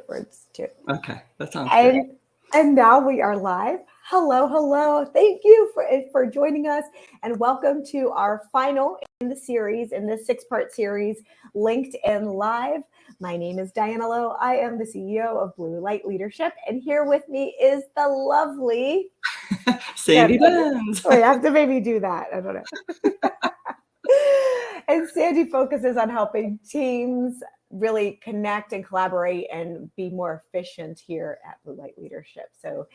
afterwards too. Okay, that sounds good. And now we are live. Hello, hello. Thank you for joining us and welcome to our final in the series, in this 6-part series, LinkedIn Live. My name is Diana Lowe. I am the CEO of Blue Light Leadership, and here with me is the lovely Sandy Benz. Oh, you have to maybe do that. I don't know. And Sandy focuses on helping teams really connect and collaborate and be more efficient here at Blue Light Leadership. So,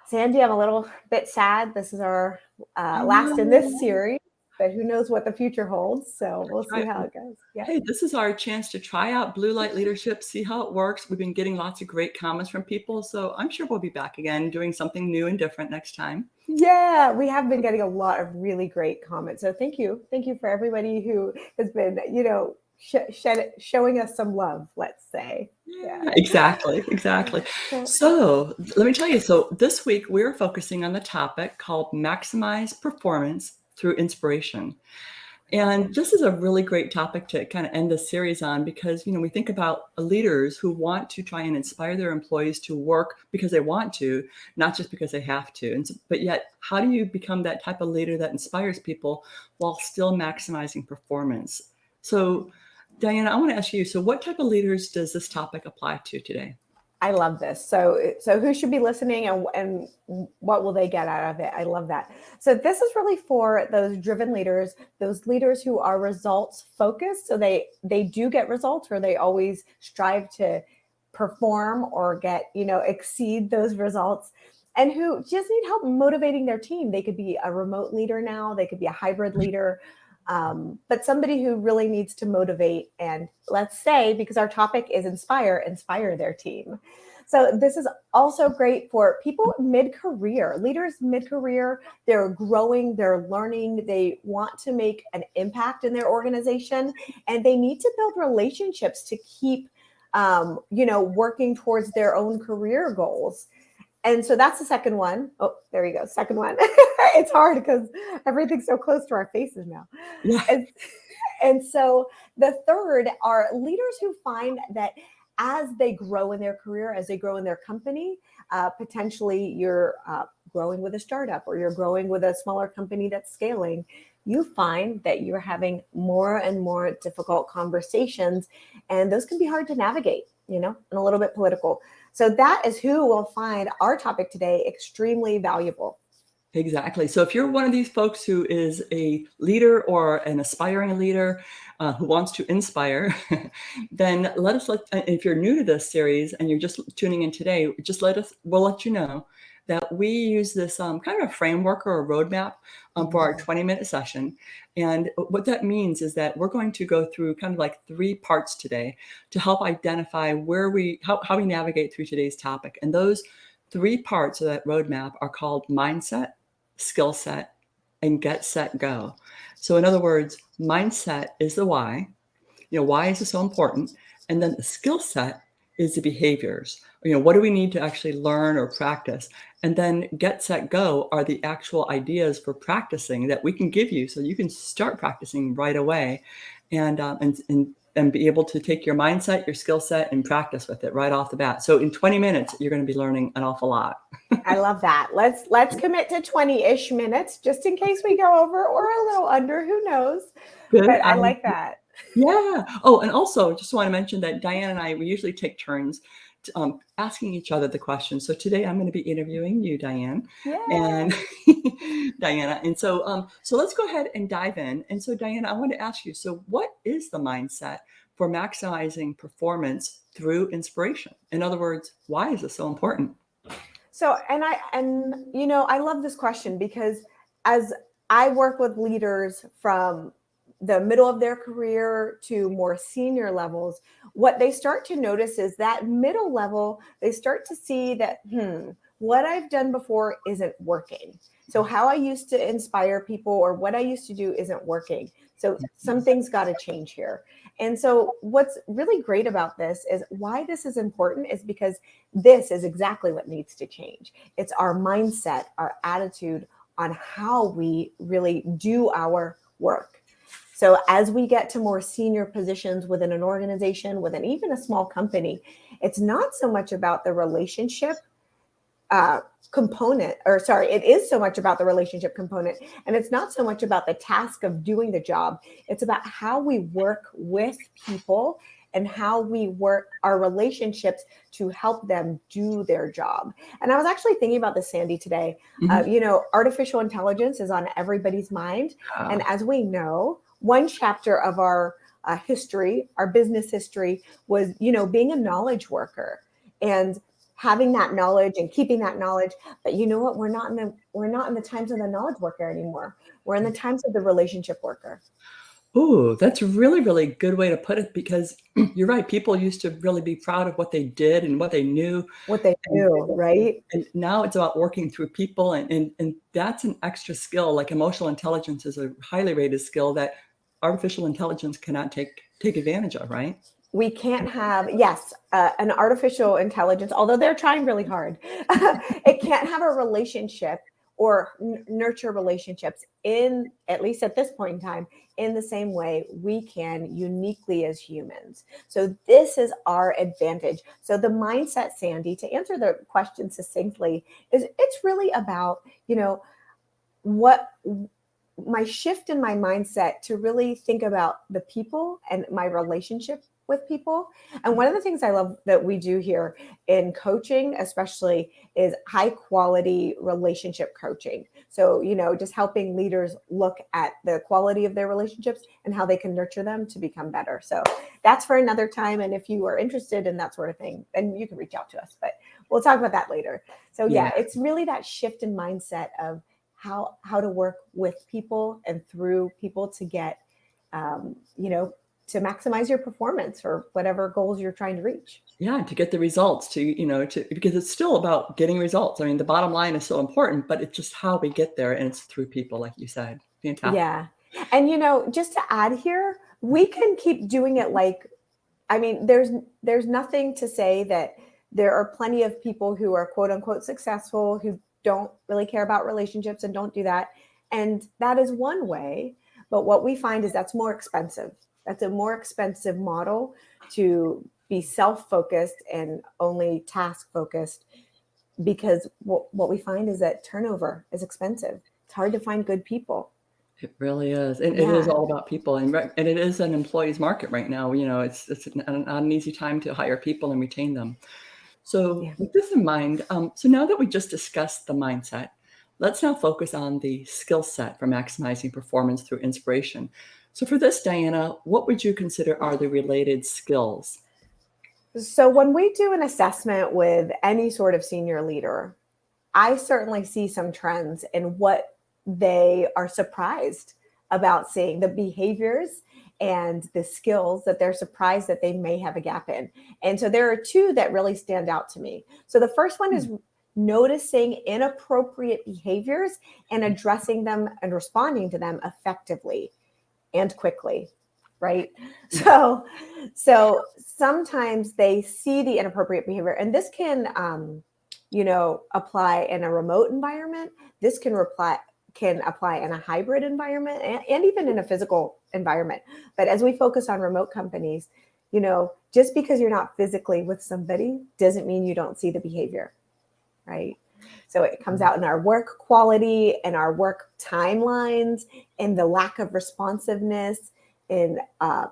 Sandy, I'm a little bit sad. This is our last in this series, but who knows what the future holds. So we'll see how it goes. Yeah. Hey, this is our chance to try out Blue Light Leadership, see how it works. We've been getting lots of great comments from people. So I'm sure we'll be back again doing something new and different next time. Yeah, we have been getting a lot of really great comments. So thank you. Thank you for everybody who has been, showing us some love, let's say. Yeah, exactly. So let me tell you, so this week we're focusing on the topic called maximize performance through inspiration. And this is a really great topic to kind of end this series on because, we think about leaders who want to try and inspire their employees to work because they want to, not just because they have to. But yet, how do you become that type of leader that inspires people while still maximizing performance? So, Diana, I want to ask you, so what type of leaders does this topic apply to today? I love this. So who should be listening and what will they get out of it? I love that. So this is really for those driven leaders, those leaders who are results focused. So they do get results, or they always strive to perform or exceed those results, and who just need help motivating their team. They could be a remote leader now, they could be a hybrid leader. But somebody who really needs to motivate and, let's say, because our topic is inspire their team. So this is also great for people mid-career, leaders mid-career. They're growing, they're learning, they want to make an impact in their organization, and they need to build relationships to keep, working towards their own career goals. And so that's the second one. Oh, there you go. Second one. It's hard because everything's so close to our faces now. Yeah. And so the third are leaders who find that as they grow in their career, as they grow in their company, potentially you're growing with a startup or you're growing with a smaller company that's scaling, you find that you're having more and more difficult conversations, and those can be hard to navigate, and a little bit political. So that is who will find our topic today extremely valuable. Exactly. So if you're one of these folks who is a leader or an aspiring leader who wants to inspire, then if you're new to this series and you're just tuning in today, we'll let you know that we use this kind of a framework or a roadmap for our 20-minute session. And what that means is that we're going to go through kind of like 3 parts today to help identify how we navigate through today's topic. And those 3 parts of that roadmap are called mindset, skill set, and get, set, go. So in other words, mindset is the why. Why is it so important? And then the skill set is the behaviors. What do we need to actually learn or practice? And then get, set, go are the actual ideas for practicing that we can give you so you can start practicing right away and be able to take your mindset, your skill set, and practice with it right off the bat. So in 20 minutes, you're going to be learning an awful lot. I love that. Let's commit to 20-ish minutes just in case we go over or a little under, who knows. Good. But I like that. Yeah. Oh, and also just want to mention that Diane and I, we usually take turns asking each other the questions. So today I'm going to be interviewing you, Diane, and Diana. And so let's go ahead and dive in. And so Diana, I want to ask you, so what is the mindset for maximizing performance through inspiration? In other words, why is this so important? So, I love this question because as I work with leaders from the middle of their career to more senior levels, what they start to notice is that middle level, they start to see that, what I've done before isn't working. So how I used to inspire people or what I used to do isn't working. So something's got to change here. And so what's really great about this is why this is important is because this is exactly what needs to change. It's our mindset, our attitude on how we really do our work. So as we get to more senior positions within an organization, within even a small company, it's not so much about the relationship component, or sorry, it is so much about the relationship component, and it's not so much about the task of doing the job. It's about how we work with people and how we work our relationships to help them do their job. And I was actually thinking about this, Sandy, today. Mhm. Artificial intelligence is on everybody's mind. And Ah. as we know, one chapter of our history, our business history, was, being a knowledge worker and having that knowledge and keeping that knowledge. But you know what? We're not in the times of the knowledge worker anymore. We're in the times of the relationship worker. Ooh, that's a really, really good way to put it because you're right. People used to really be proud of what they did and what they knew. What they And do, right? and now it's about working through people and that's an extra skill. Like emotional intelligence is a highly rated skill that artificial intelligence cannot take advantage of, right? We can't have, yes, an artificial intelligence, although they're trying really hard. It can't have a relationship or nurture relationships, in at least at this point in time, in the same way we can uniquely as humans. So this is our advantage. So the mindset, Sandy, to answer the question succinctly, is it's really about, what my shift in my mindset to really think about the people and my relationship with people. And one of the things I love that we do here in coaching, especially, is high quality relationship coaching. So, just helping leaders look at the quality of their relationships and how they can nurture them to become better. So that's for another time. And if you are interested in that sort of thing, then you can reach out to us, but we'll talk about that later. So Yeah. yeah, it's really that shift in mindset of how to work with people and through people to get, to maximize your performance or whatever goals you're trying to reach. Yeah, to get the results to because it's still about getting results. I mean, the bottom line is so important, but it's just how we get there and it's through people, like you said. Fantastic. Yeah. And just to add here, we can keep doing it like, I mean, there's nothing to say that there are plenty of people who are quote unquote successful who don't really care about relationships and don't do that. And that is one way. But what we find is that's more expensive. That's a more expensive model to be self-focused and only task-focused, because what we find is that turnover is expensive. It's hard to find good people. It really is, and it is Yeah. all about people, and it is an employee's market right now. It's not an easy time to hire people and retain them. So Yeah. with this in mind, so now that we just discussed the mindset, let's now focus on the skill set for maximizing performance through inspiration. So for this, Diana, what would you consider are the related skills? So when we do an assessment with any sort of senior leader, I certainly see some trends in what they are surprised about seeing, the behaviors and the skills that they're surprised that they may have a gap in. And so there are two that really stand out to me. So the first one Hmm. is noticing inappropriate behaviors and addressing them and responding to them effectively and quickly, right? Yeah. So sometimes they see the inappropriate behavior, and this can apply in a remote environment. This can apply in a hybrid environment, and even in a physical environment. But as we focus on remote companies, just because you're not physically with somebody doesn't mean you don't see the behavior, right? So it comes out in our work quality and our work timelines and the lack of responsiveness in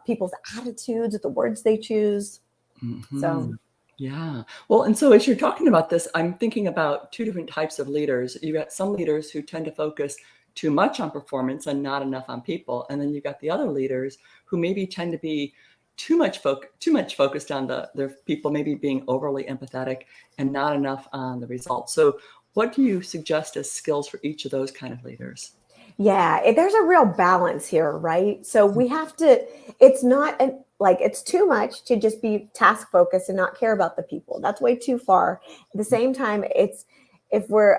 people's attitudes, the words they choose. So Mhm. Yeah. Well, and so as you're talking about this, I'm thinking about two different types of leaders. You got some leaders who tend to focus too much on performance and not enough on people, and then you've got the other leaders who maybe tend to be too much focused on their people, maybe being overly empathetic and not enough on the results. So, what do you suggest as skills for each of those kind of leaders? yeah, there's a real balance here, right? So we have to, it's not like it's too much to just be task focused and not care about the people. That's way too far. At the same time, if we're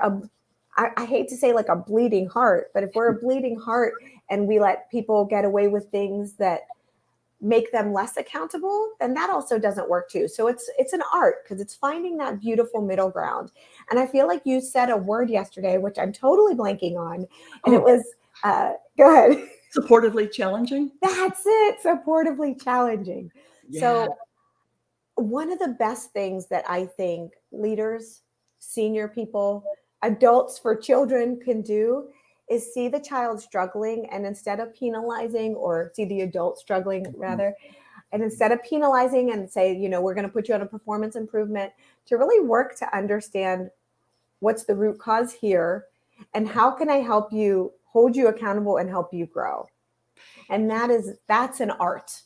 I hate to say like a bleeding heart, but if we're a bleeding heart and we let people get away with things that make them less accountable, then that also doesn't work too. So it's an art, because it's finding that beautiful middle ground. And I feel like you said a word yesterday which I'm totally blanking on, and it Oh, was go ahead. supportively challenging? That's it, supportively challenging. Yeah. So one of the best things that I think leaders, senior people, adults for children can do is see the child struggling, and instead of penalizing, or see the adult struggling rather, and instead of penalizing and say, we're going to put you on a performance improvement, to really work to understand what's the root cause here and how can I help you, hold you accountable, and help you grow. And that's an art.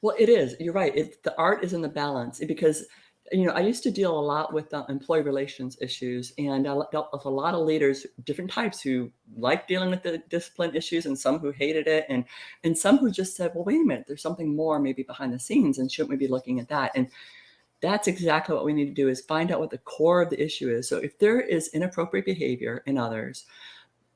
Well, it is. You're right. The art is in the balance, because, I used to deal a lot with employee relations issues, and I dealt with a lot of leaders, different types, who liked dealing with the discipline issues, and some who hated it, and some who just said, well, wait a minute, there's something more maybe behind the scenes, and shouldn't we be looking at that? And that's exactly what we need to do, is find out what the core of the issue is. So if there is inappropriate behavior in others,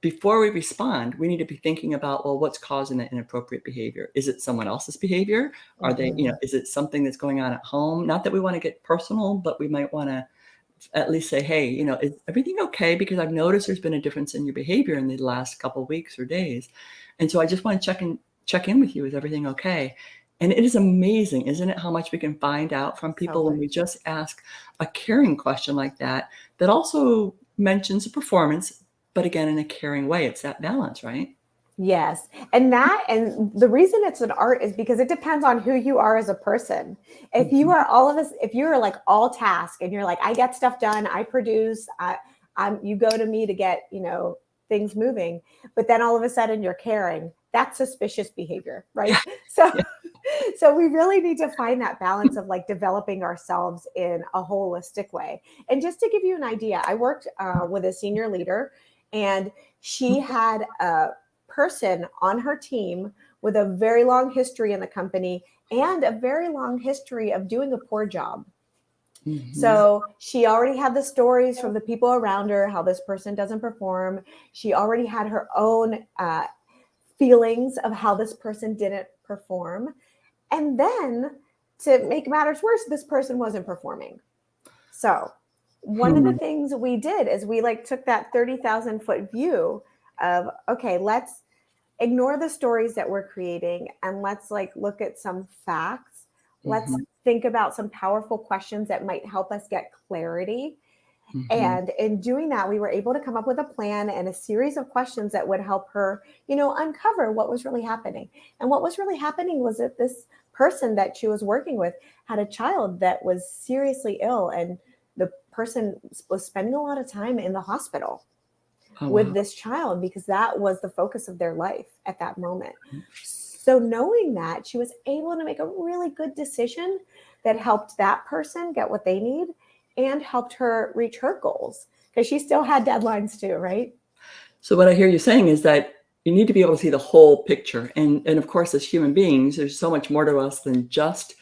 before we respond, we need to be thinking about, well, what's causing that inappropriate behavior? Is it someone else's behavior? Are they, Mhm. is it something that's going on at home? Not that we want to get personal, but we might want to at least say, hey, is everything okay? Because I've noticed there's been a difference in your behavior in the last couple of weeks or days. And so I just want to check in with you. Is everything okay? And it is amazing, isn't it, how much we can find out from So people when much. we just ask a caring question like that, that also mentions the performance, but again, in a caring way. It's that balance, right? Yes. And the reason it's an art is because it depends on who you are as a person. If you Mhm. are if you're like all task and you're like, I get stuff done, I produce, you go to me to get, things moving, but then all of a sudden you're caring, that's suspicious behavior, right? So, Yeah. so we really need to find that balance of like developing ourselves in a holistic way. And just to give you an idea, I worked with a senior leader, and she had a person on her team with a very long history in the company and a very long history of doing a poor job. Mhm. So she already had the stories from the people around her, how this person doesn't perform. She already had her own feelings of how this person didn't perform. And then to make matters worse, this person wasn't performing. So one of the Hmm. things we did is we like took that 30,000-foot view of, okay, let's ignore the stories that we're creating and let's like look at some facts. Let's Mhm. think about some powerful questions that might help us get clarity. Mhm. And in doing that, we were able to come up with a plan and a series of questions that would help her, uncover what was really happening. And what was really happening was that this person that she was working with had a child that was seriously ill, and the person was spending a lot of time in the hospital Oh, with wow. this child because that was the focus of their life at that moment. So knowing that, she was able to make a really good decision that helped that person get what they need and helped her reach her goals, because she still had deadlines too, right? So what I hear you saying is that you need to be able to see the whole picture. And of course, as human beings, there's so much more to us than just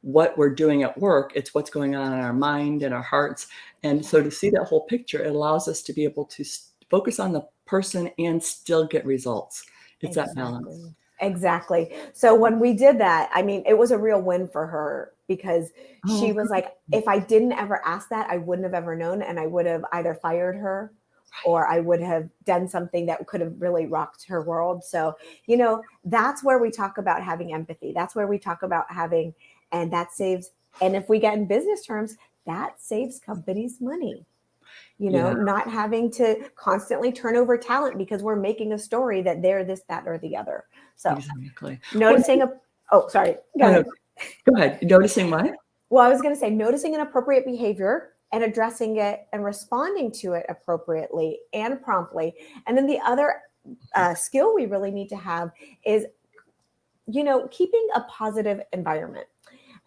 what we're doing at work. It's what's going on in our mind and our hearts. And so to see that whole picture, it allows us to be able to focus on the person and still get results. It's that balance. Exactly. Exactly. So when we did that, I mean, it was a real win for her because she Oh, was good. like, if I didn't ever ask that, I wouldn't have ever known. And I would have either fired her or I would have done something that could have really rocked her world. So, that's where we talk about having empathy. That's where we talk about having, and that saves, and if we get in business terms, that saves companies money, Yeah, not having to constantly turn over talent because we're making a story that they're this, that, or the other. So exactly. Well, noticing oh, sorry, go no, no, ahead. go ahead. Noticing what? Well, I was going to say noticing inappropriate behavior and addressing it and responding to it appropriately and promptly. And then the other skill we really need to have is, keeping a positive environment.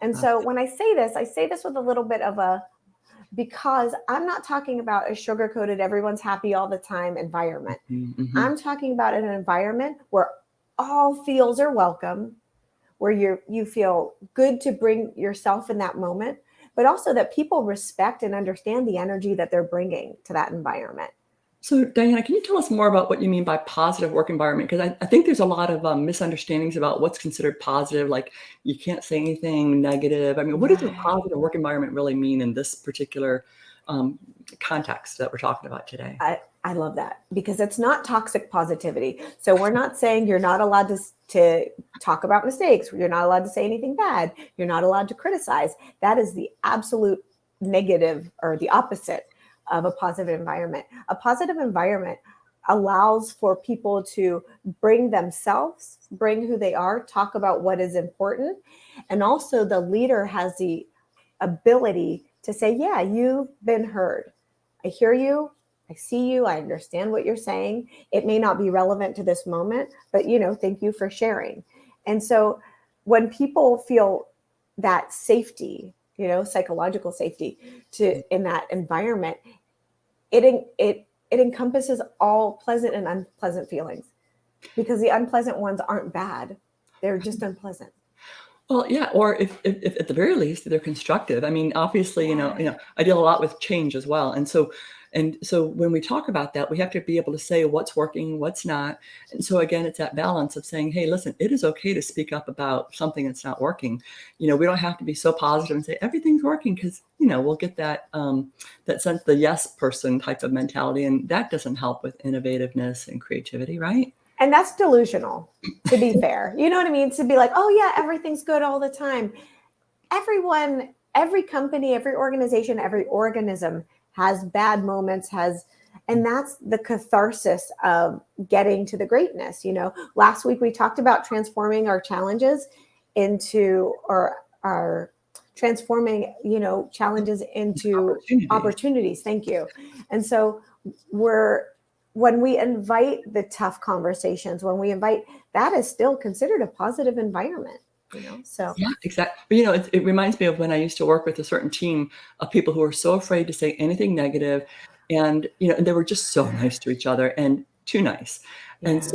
And Uh, so when I say this with a little bit of a, because I'm not talking about a sugar coated, everyone's happy all the time environment. mhm. I'm talking about an environment where all feels are welcome, where you feel good to bring yourself in that moment, but also that people respect and understand the energy that they're bringing to that environment. So, Diana, can you tell us more about what you mean by positive work environment? Because I think there's a lot of misunderstandings about what's considered positive. Like, you can't say anything negative. I mean, what does a positive Right. work environment really mean in this particular um, context that we're talking about today? I love that because it's not toxic positivity. So we're not saying you're not allowed to talk about mistakes. You're not allowed to say anything bad. You're not allowed to criticize. That is the absolute negative, or the opposite of a positive environment. A positive environment allows for people to bring themselves, bring who they are, talk about what is important. And also the leader has the ability to say, yeah, you've been heard. I hear you. I see you. I understand what you're saying. It may not be relevant to this moment, but thank you for sharing. And so when people feel that safety, psychological safety in that environment, it encompasses all pleasant and unpleasant feelings, because the unpleasant ones aren't bad. They're just unpleasant. Well, yeah, or if at the very least they're constructive. I mean, obviously, Yeah. I deal a lot with change as well, and so when we talk about that, we have to be able to say what's working, what's not. And so again, it's that balance of saying, hey, listen, it is okay to speak up about something that's not working. We don't have to be so positive and say everything's working, because we'll get that sense, the yes person type of mentality, and that doesn't help with innovativeness and creativity, right? And that's delusional, to be fair. You know what I mean? To be like, oh yeah, everything's good all the time. Everyone, every company, every organization, every organism has bad moments, and that's the catharsis of getting to the greatness. Last week we talked about transforming our challenges into, or our transforming, challenges into opportunities. Thank you. And so when we invite the tough conversations, that is still considered a positive environment. So Yeah, exactly. But it reminds me of when I used to work with a certain team of people who were so afraid to say anything negative, and and they were just so nice to each other, and too nice. And yeah,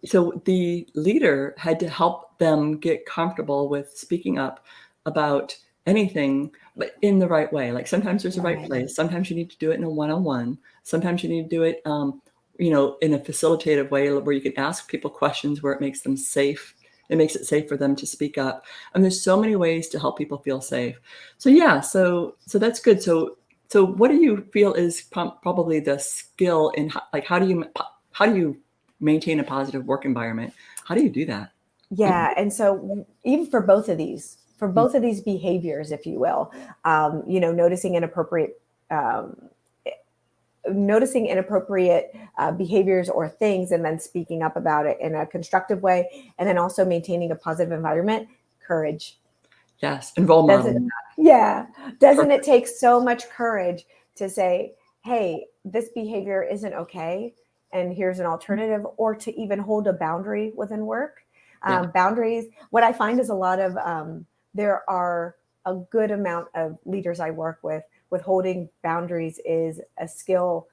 so the leader had to help them get comfortable with speaking up about anything, but in the right way. Like sometimes there's a right right. place. Sometimes you need to do it in a one-on-one. Sometimes you need to do it, in a facilitative way where you can ask people questions where it makes them safe. It makes it safe for them to speak up. And there's so many ways to help people feel safe. So yeah, so that's good. So what do you feel is probably the skill in like how do you maintain a positive work environment? How do you do that? Yeah. And so even for both of these behaviors, if you will, um, noticing inappropriate behaviors or things, and then speaking up about it in a constructive way, and then also maintaining a positive environment. Courage. Yes, and role Does it? modeling. Yeah. Doesn't it Perfect. take so much courage to say, hey, this behavior isn't okay, and here's an alternative, or to even hold a boundary within work? Yeah, Boundaries, what I find is there are a good amount of leaders I work with holding boundaries is a skill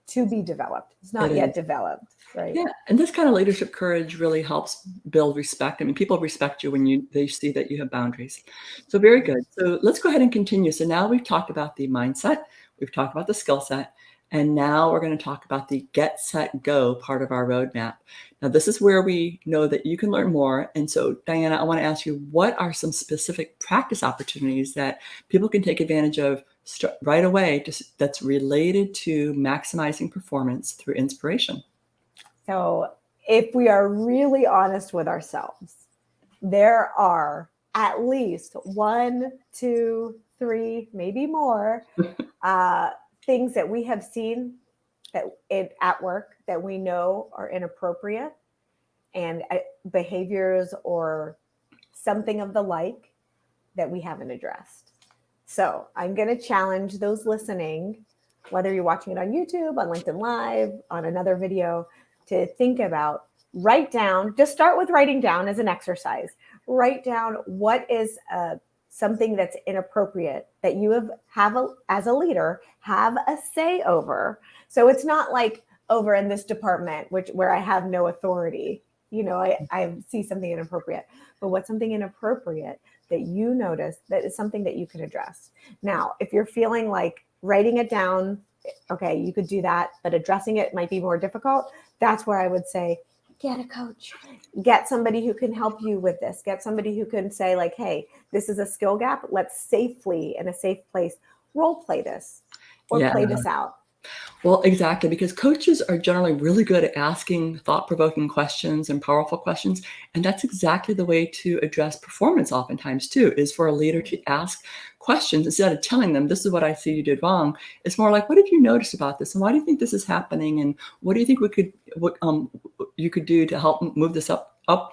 to be developed. It's it not yet is. developed, right? Yeah, and this kind of leadership courage really helps build respect. I mean, people respect you when they see that you have boundaries. So very good. So let's go ahead and continue. So now we've talked about the mindset, we've talked about the skill set, and now we're going to talk about the get, set, go part of our roadmap. Now, this is where we know that you can learn more. And so, Diana, I want to ask you, what are some specific practice opportunities that people can take advantage of right away that's related to maximizing performance through inspiration? So, if we are really honest with ourselves, there are at least one, two, three, maybe more uh, things that we have seen at work that we know are inappropriate, and behaviors or something of the like that we haven't addressed. So I'm going to challenge those listening, whether you're watching it on YouTube, on LinkedIn Live, on another video, to think about, write down, just start with writing down as an exercise. Write down what is something that's inappropriate that you as a leader, have a say over. So it's not like over in this department, where I have no authority. I see something inappropriate, but what's something inappropriate that you notice that is something that you can address. Now, if you're feeling like writing it down, okay, you could do that, but addressing it might be more difficult. That's where I would say, get a coach, get somebody who can help you with this, get somebody who can say like, hey, this is a skill gap. Let's safely, in a safe place, role play this or Yeah. play this out. Well, exactly, because coaches are generally really good at asking thought-provoking questions and powerful questions, and that's exactly the way to address performance oftentimes too, is for a leader to ask questions instead of telling them, "This is what I see you did wrong." It's more like, "What have you noticed about this, and why do you think this is happening, and what do you think you could do to help move this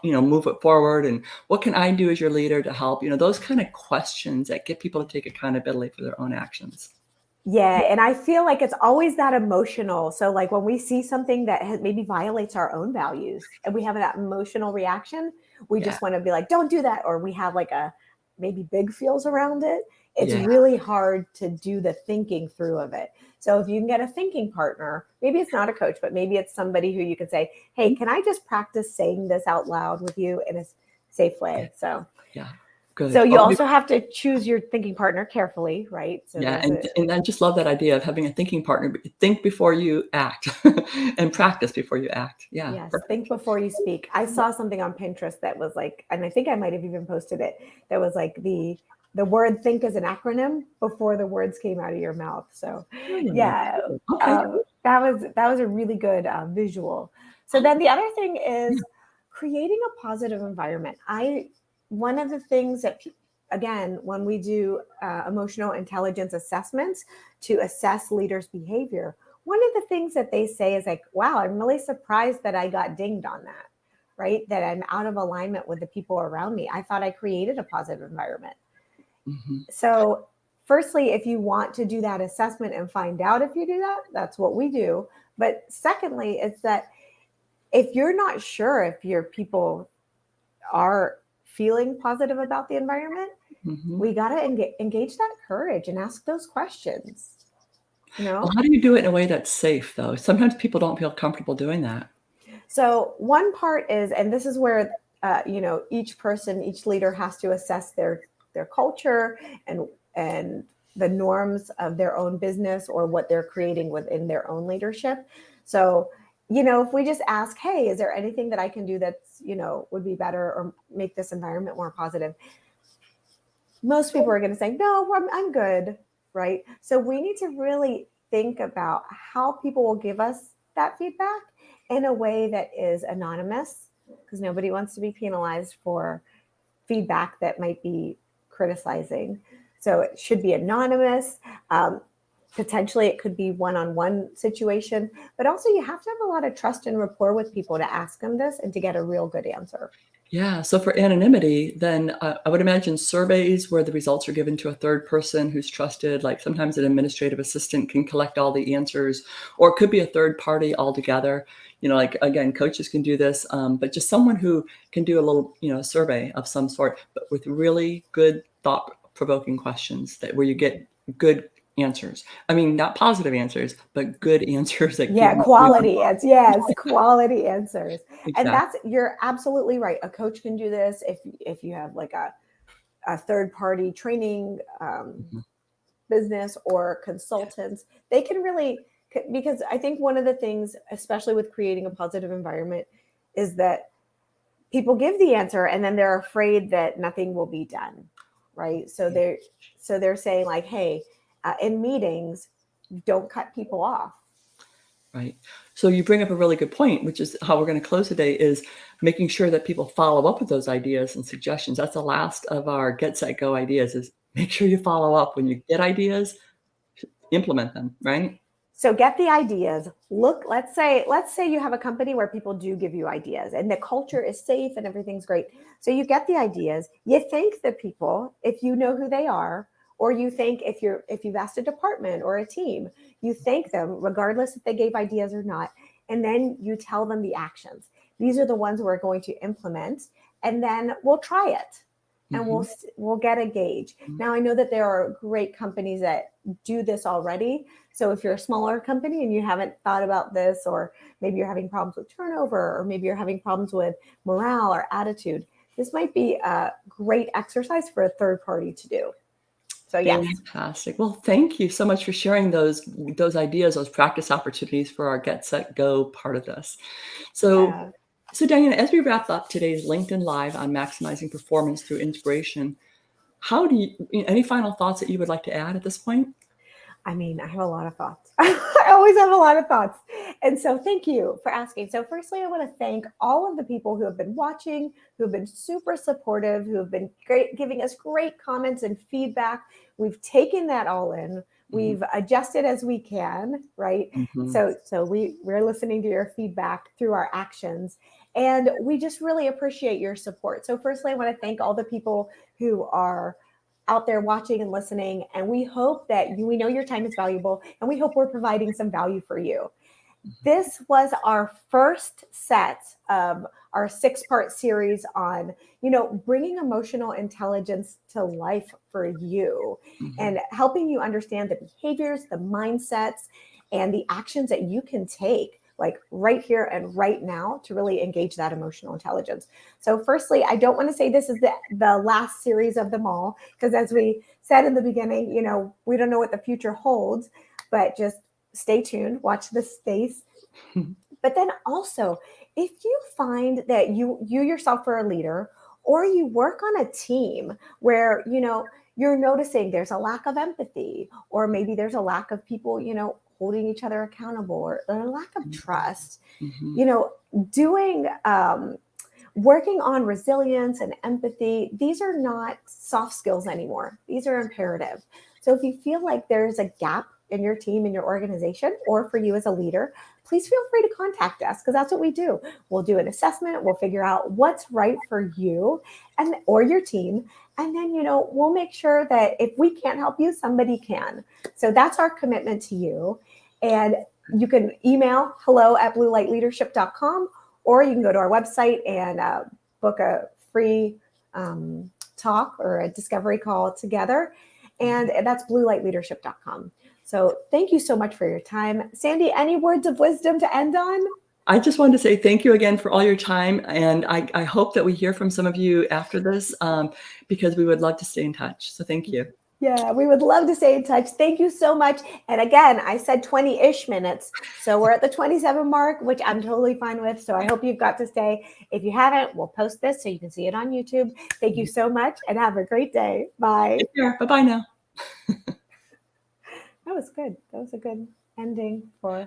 move it forward, and what can I do as your leader to help?" Those kind of questions that get people to take accountability for their own actions. Yeah, and I feel like it's always that emotional. So, like when we see something that maybe violates our own values and we have that emotional reaction, we Yeah, just want to be like, don't do that. Or we have like a maybe big feels around it. It's yeah. really hard to do the thinking through of it. So, if you can get a thinking partner, maybe it's not a coach, but maybe it's somebody who you can say, hey, can I just practice saying this out loud with you in a safe Yeah, way? yeah, So good. you Oh, also have to choose your thinking partner carefully, right? So yeah, there's a and I just love that idea of having a thinking partner. Think before you act, and practice before you act. Yeah, Yes, think perfect. before you speak. I saw something on Pinterest that was like, and I think I might have even posted it, that was like the word think as an acronym before the words came out of your mouth. So Hmm, yeah, okay. that was a really good visual. So then the other thing Yeah, is creating a positive environment. I One of the things that again, when we do emotional intelligence assessments to assess leaders' behavior, one of the things that they say is like, wow, I'm really surprised that I got dinged on that, right? That I'm out of alignment with the people around me. I thought I created a positive environment. mhm. So, firstly, if you want to do that assessment and find out if you do that, that's what we do. But secondly, it's that if you're not sure if your people are feeling positive about the environment, Mhm. we got to engage that courage and ask those questions, you Well, know? how do you do it in a way that's safe, though? Sometimes people don't feel comfortable doing that. So one part is, and this is where each person, each leader has to assess their culture and the norms of their own business or what they're creating within their own leadership. So if we just ask, hey, is there anything that I can do that's would be better or make this environment more positive? Most people are going to say, no, I'm good, right? So we need to really think about how people will give us that feedback in a way that is anonymous, because nobody wants to be penalized for feedback that might be criticizing. So it should be anonymous. Potentially, it could be one-on-one situation, but also you have to have a lot of trust and rapport with people to ask them this and to get a real good answer. Yeah, so for anonymity, then, I would imagine surveys where the results are given to a third person who's trusted, like, sometimes an administrative assistant can collect all the answers, or it could be a third party altogether. Like, again, coaches can do this, but just someone who can do a little, survey of some sort, but with really good thought-provoking questions where you get good answers. I mean, not positive answers, but good answers that keep Yeah, moving quality forward. answers. Yes, quality answers. And Exactly. that's you're absolutely right. A coach can do this if you have like a third party training Mhm. business or consultants. They can really because I think one of the things, especially with creating a positive environment, is that people give the answer and then they're afraid that nothing will be done, right? So they're saying like, hey, in meetings, don't cut people off. Right. So you bring up a really good point, which is how we're going to close today, is making sure that people follow up with those ideas and suggestions. That's the last of our get, set, go ideas is make sure you follow up when you get ideas, implement them, right? So get the ideas. Look, let's say you have a company where people do give you ideas and the culture is safe and everything's great. So you get the ideas, you thank the people if you know who they are, or you thank if you've asked a department or a team, you thank them regardless if they gave ideas or not, and then you tell them the actions. These are the ones we're going to implement, and then we'll try it and we'll Mhm. we'll get a gauge. Now I know that there are great companies that do this already, so if you're a smaller company and you haven't thought about this, or maybe you're having problems with turnover, or maybe you're having problems with morale or attitude, this might be a great exercise for a third party to do. So yes. Fantastic. Well, thank you so much for sharing those ideas, those practice opportunities for our get, set, go part of this. So, Yeah. so Diana, as we wrap up today's LinkedIn Live on maximizing performance through inspiration, how do you any final thoughts that you would like to add at this point? I mean, I have a lot of thoughts. I always have a lot of thoughts. And so thank you for asking. So firstly, I want to thank all of the people who have been watching, who have been super supportive, who have been great, giving us great comments and feedback. We've taken that all in. We've adjusted as we can, right? Mm-hmm. So we're listening to your feedback through our actions. And we just really appreciate your support. So firstly, I want to thank all the people who are out there watching and listening. And we hope that we know your time is valuable, and we hope we're providing some value for you. This was our first set of our 6-part series on, bringing emotional intelligence to life for you and helping you understand the behaviors, the mindsets, and the actions that you can take like right here and right now to really engage that emotional intelligence. So firstly, I don't want to say this is the last series of them all, because as we said in the beginning, we don't know what the future holds, but just stay tuned, watch this space. But then also, if you find that you yourself are a leader, or you work on a team where, you're noticing there's a lack of empathy, or maybe there's a lack of people, holding each other accountable, or a lack of trust, doing working on resilience and empathy, these are not soft skills anymore. These are imperative. So if you feel like there's a gap in your team, in your organization, or for you as a leader, please feel free to contact us, because that's what we do. We'll do an assessment. We'll figure out what's right for you or your team. And then, we'll make sure that if we can't help you, somebody can. So that's our commitment to you. And you can email hello@bluelightleadership.com, or you can go to our website and book a free talk or a discovery call together. And that's bluelightleadership.com. So thank you so much for your time. Sandy, any words of wisdom to end on? I just wanted to say thank you again for all your time. And I hope that we hear from some of you after this, because we would love to stay in touch. So thank you. Yeah, we would love to stay in touch. Thank you so much. And again, I said 20-ish minutes. So we're at the 27 mark, which I'm totally fine with. So I hope you've got to stay. If you haven't, we'll post this so you can see it on YouTube. Thank you so much and have a great day. Bye. Take care. Bye-bye now. That was good. That was a good ending for